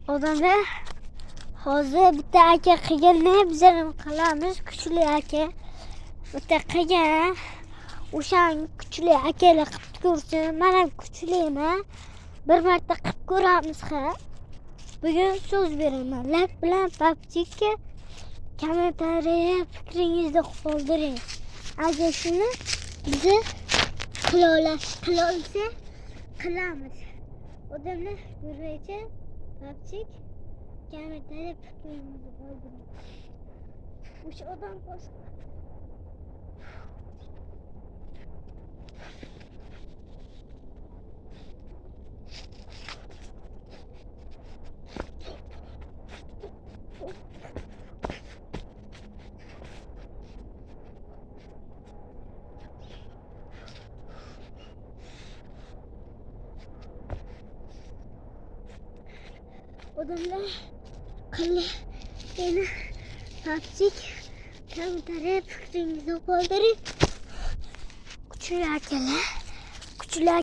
Odamda hozir bitta aka qilganni biz ham qilamiz. Kuchli aka bitta qilgan. O'shan kuchli akalar qilib ko'rsin. Men ham kuchliman. Bir marta qilib ko'ramiz ha. Bugun so'z beraman. Lab bilan papchikka kommentariya fikringizni qoldiring. Agar shuni biz qilolsa qilamiz. Odamlar ko'raycha papchik kommentariya fikringizni qoldiring. O'sha odam boshqa. Odamlar yana papchik kommentariya fikringizni qoldiring. Kuchli akalar